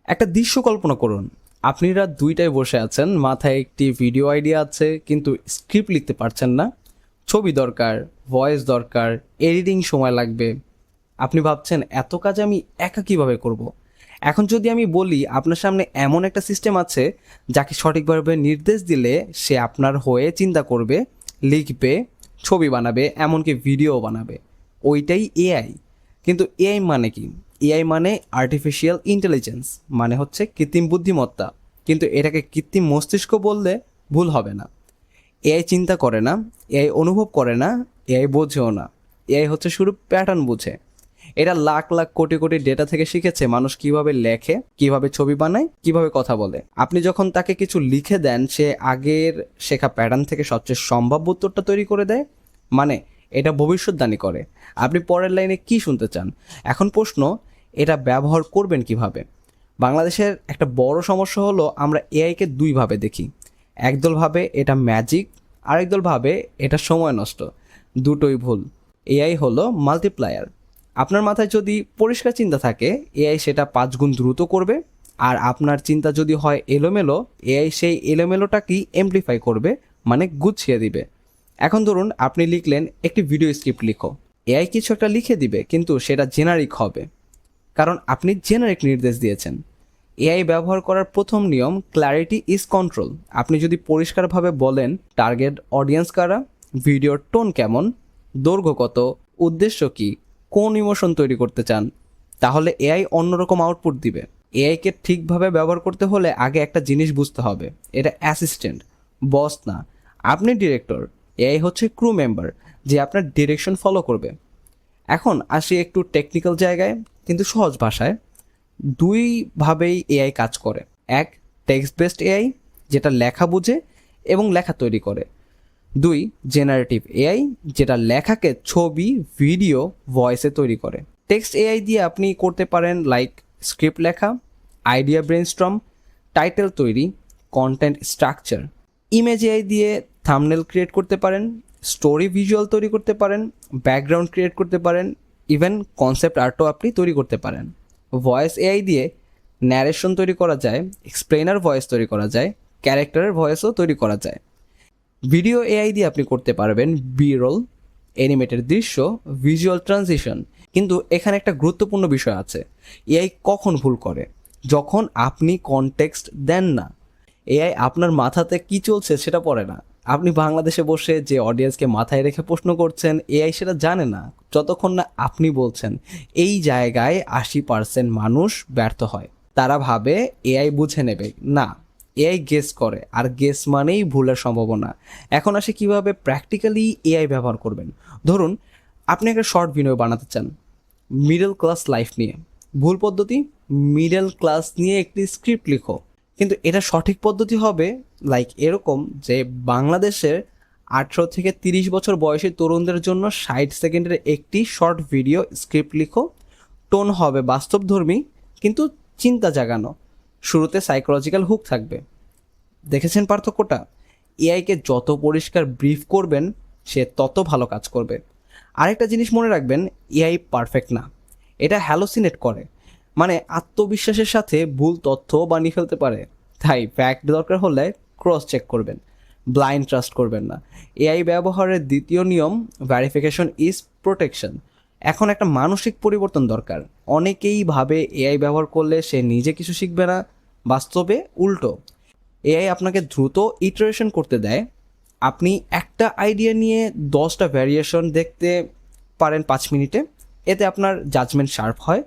একটা দৃশ্য কল্পনা করুন, আপনারা দুইটায় বসে আছেন, মাথায় একটি ভিডিও আইডিয়া আছে কিন্তু স্ক্রিপ্ট লিখতে পারছেন না। ছবি দরকার, ভয়েস দরকার, এডিটিং সময় লাগবে। আপনি ভাবছেন এত কাজ আমি একা কিভাবে করব। এখন যদি আমি বলি আপনার সামনে এমন একটা সিস্টেম আছে যাকে সঠিকভাবে নির্দেশ দিলে সে আপনার হয়ে চিন্তা করবে, লিখবে, ছবি বানাবে, এমনকি ভিডিও বানাবে, ওইটাই এআই। কিন্তু এআই মানে কি? এআই মানে আর্টিফিশিয়াল ইন্টেলিজেন্স, মানে হচ্ছে কৃত্রিম বুদ্ধিমত্তা। কিন্তু এটাকে কৃত্রিম মস্তিষ্ক বললে ভুল হবে না। এআই চিন্তা করে না, এআই অনুভব করে না, এআই বোঝেও না। এআই হচ্ছে শুধু প্যাটার্ন বুঝে। এটা লাখ লাখ কোটি কোটি ডেটা থেকে শিখেছে মানুষ কিভাবে লেখে, কিভাবে ছবি বানায়, কিভাবে কথা বলে। আপনি যখন তাকে কিছু লিখে দেন, সে আগের শেখা প্যাটার্ন থেকে সবচেয়ে সম্ভাব্য উত্তরটা তৈরি করে দেয়। মানে এটা ভবিষ্যৎবাণী করে। আপনি পরের লাইনে কি শুনতে চান। এখন প্রশ্ন, এটা ব্যবহার করবেন কিভাবে? বাংলাদেশের একটা বড় সমস্যা হলো আমরা এআইকে দুইভাবে দেখি। একদল ভাবে এটা ম্যাজিক, আরেক দল ভাবে এটা সময় নষ্ট। দুটোই ভুল। এআই হলো মাল্টিপ্লায়ার। আপনার মাথায় যদি পরিষ্কার চিন্তা থাকে, এআই সেটা 5 গুণ দ্রুত করবে। আর আপনার চিন্তা যদি হয় এলোমেলো, এআই সেই এলোমেলোটাকেই এমপ্লিফাই করবে, মানে গুছিয়ে দিবে। এখন ধরুন আপনি লিখলেন একটি ভিডিও স্ক্রিপ্ট লিখো, এআই কিছু একটা লিখে দিবে, কিন্তু সেটা জেনারিক হবে, কারণ আপনি জেনারিক নির্দেশ দিয়েছেন। এআই ব্যবহার করার প্রথম নিয়ম, ক্ল্যারিটি ইজ কন্ট্রোল। আপনি যদি পরিষ্কারভাবে বলেন টার্গেট অডিয়েন্স কারা, ভিডিওর টোন কেমন, দৈর্ঘ্য কত, উদ্দেশ্য কী, কোন ইমোশন তৈরি করতে চান, তাহলে এআই অন্যরকম আউটপুট দিবে। এআইকে ঠিকভাবে ব্যবহার করতে হলে আগে একটা জিনিস বুঝতে হবে, এটা অ্যাসিস্ট্যান্ট, বস না। আপনি ডিরেক্টর, এআই হচ্ছে ক্রু মেম্বার যে আপনার ডিরেকশন ফলো করবে। এখন আসি একটু টেকনিক্যাল জায়গায়, কিন্তু সহজ ভাষায়। দুইভাবেই এআই কাজ করে। এক, টেক্সট বেসড এআই, যেটা লেখা বুঝে এবং লেখা তৈরি করে। দুই, জেনারেটিভ এআই, যেটা লেখাকে ছবি, ভিডিও, ভয়েসে তৈরি করে। টেক্সট এআই দিয়ে আপনি করতে পারেন লাইক স্ক্রিপ্ট লেখা, আইডিয়া ব্রেনস্টর্ম, টাইটেল তৈরি, কন্টেন্ট স্ট্রাকচার। ইমেজ এআই দিয়ে থাম্বনেল ক্রিয়েট করতে পারেন, স্টোরি ভিজুয়াল তৈরি করতে পারেন, ব্যাকগ্রাউন্ড ক্রিয়েট করতে পারেন, ইভেন কনসেপ্ট আর্টও আপনি তৈরি করতে পারেন। ভয়েস এআই দিয়ে ন্যারেশন তৈরি করা যায়, এক্সপ্লেনার ভয়েস তৈরি করা যায়, ক্যারেক্টারের ভয়েসও তৈরি করা যায়। ভিডিও এআই দিয়ে আপনি করতে পারবেন বি রোল, অ্যানিমেটেড দৃশ্য, ভিজুয়াল ট্রানজিশন। কিন্তু এখানে একটা গুরুত্বপূর্ণ বিষয় আছে, এআই কখন ভুল করে? যখন আপনি কনটেক্সট দেন না। এআই আপনার মাথাতে কি চলছে সেটা পড়ে না। আপনি বাংলাদেশে বসে যে অডিয়েন্সকে মাথায় রেখে প্রশ্ন করছেন, এআই সেটা জানে না যতক্ষণ না আপনি বলছেন। এই জায়গায় 80% মানুষ ব্যর্থ হয়। তারা ভাবে এআই বুঝে নেবে, না, এআই গেস করে, আর গেস মানেই ভুলের সম্ভাবনা। এখন আসে কিভাবে প্র্যাকটিক্যালি এআই ব্যবহার করবেন। ধরুন আপনি একটা শর্ট ভিডিও বানাতে চান মিডল ক্লাস লাইফ নিয়ে। ভুল পদ্ধতি, মিডল ক্লাস নিয়ে একটি স্ক্রিপ্ট লিখো। কিন্তু এটা সঠিক পদ্ধতি হবে লাইক এরকম যে বাংলাদেশের 18 থেকে 30 বছর বয়সী তরুণদের জন্য 60 সেকেন্ডের একটি শর্ট ভিডিও স্ক্রিপ্ট লিখো। টোন হবে বাস্তবধর্মী কিন্তু চিন্তা জাগানো। শুরুতে সাইকোলজিক্যাল হুক থাকবে। দেখেছেন পার্থক্যটা? এআইকে যত পরিষ্কার ব্রিফ করবেন সে তত ভালো কাজ করবে। আরেকটা জিনিস মনে রাখবেন, এআই পারফেক্ট না, এটা হ্যালোসিনেট করে, মানে আত্মবিশ্বাসের সাথে ভুল তথ্য বানিয়ে ফেলতে পারে। তাই ফ্যাক্ট দরকার হলে ক্রস চেক করবেন, ব্লাইন্ড ট্রাস্ট করবেন না। এআই ব্যবহারের দ্বিতীয় নিয়ম, ভ্যারিফিকেশন ইজ প্রোটেকশন। এখন একটা মানসিক পরিবর্তন দরকার। অনেকেই ভাবে এআই ব্যবহার করলে সে নিজে কিছু শিখবে না, বাস্তবে উল্টো। এআই আপনাকে দ্রুত ইটারেশন করতে দেয়। আপনি একটা আইডিয়া নিয়ে 10টা ভ্যারিয়েশন দেখতে পারেন 5 মিনিটে। এতে আপনার জাজমেন্ট শার্প হয়।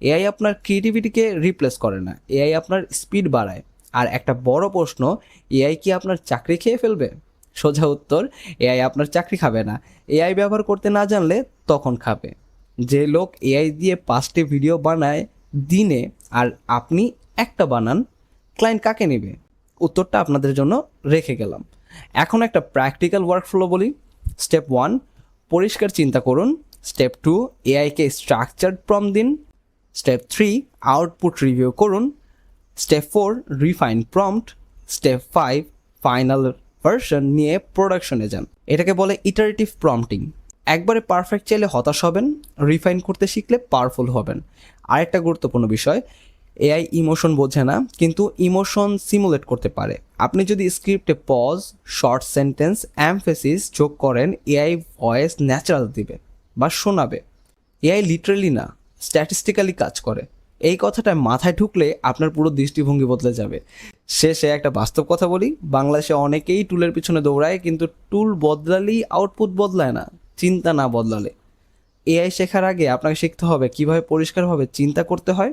এআই আপনার ক্রিয়েটিভিটিকে রিপ্লেস করে না, এআই আপনার স্পিড বাড়ায়। আর একটা বড় প্রশ্ন, এআই কি আপনার চাকরি খেয়ে ফেলবে? সোজা উত্তর, এআই আপনার চাকরি খাবে না। এআই ব্যবহার করতে না জানলে তখন খাবে। যে লোক এআই দিয়ে 5টি ভিডিও বানায় দিনে আর আপনি একটা বানান, ক্লায়েন্ট কাকে নেবে? উত্তরটা আপনাদের জন্য রেখে গেলাম। এখন একটা প্র্যাকটিক্যাল ওয়ার্কফ্লো বলি। স্টেপ 1, পরিষ্কার চিন্তা করুন। স্টেপ 2, এআইকে স্ট্রাকচার্ড প্রম্পট দিন। স্টেপ 3, আউটপুট রিভিউ করুন। Step 4, refine prompt. Step 5, final version নিয়ে প্রোডাকশনে যান। এটাকে বলে ইটারেটিভ প্রম্পটিং। একবারে পারফেক্ট চাইলে হতাশ হবেন, রিফাইন করতে শিখলে পাওয়ারফুল হবেন। আরেকটা গুরুত্বপূর্ণ বিষয়, এআই ইমোশন বোঝে না, কিন্তু ইমোশন সিমুলেট করতে পারে। আপনি যদি স্ক্রিপ্টে পজ, শর্ট সেন্টেন্স, এমফেসিস যোগ করেন, এআই ভয়েস ন্যাচারাল দিবে বা শোনাবে। এআই লিটারালি না, স্ট্যাটিস্টিক্যালি কাজ করে। এই কথাটা মাথায় ঢুকলে আপনার পুরো দৃষ্টিভঙ্গি বদলে যাবে। শেষে একটা বাস্তব কথা বলি, বাংলাদেশে অনেকেই টুলের পিছনে দৌড়ায়, কিন্তু টুল বদলালেই আউটপুট বদলায় না, চিন্তা না বদলালে। এআই শেখার আগে আপনাকে শিখতে হবে কীভাবে পরিষ্কারভাবে চিন্তা করতে হয়,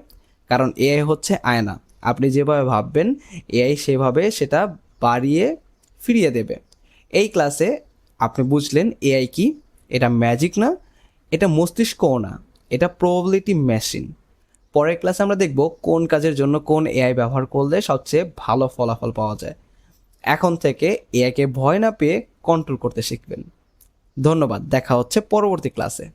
কারণ এআই হচ্ছে আয়না। আপনি যেভাবে ভাববেন, এআই সেভাবে সেটা বাড়িয়ে ফিরিয়ে দেবে। এই ক্লাসে আপনি বুঝলেন এআই কি। এটা ম্যাজিক না, এটা মস্তিষ্কও না, এটা প্রবাবিলিটি মেশিন। পরের ক্লাসে আমরা দেখব কোন কাজের জন্য কোন এআই ব্যবহার করলে সবচেয়ে ভালো ফলাফল পাওয়া যায়। এখন থেকে এআইকে ভয় না পেয়ে কন্ট্রোল করতে শিখবেন। ধন্যবাদ, দেখা হচ্ছে পরবর্তী ক্লাসে।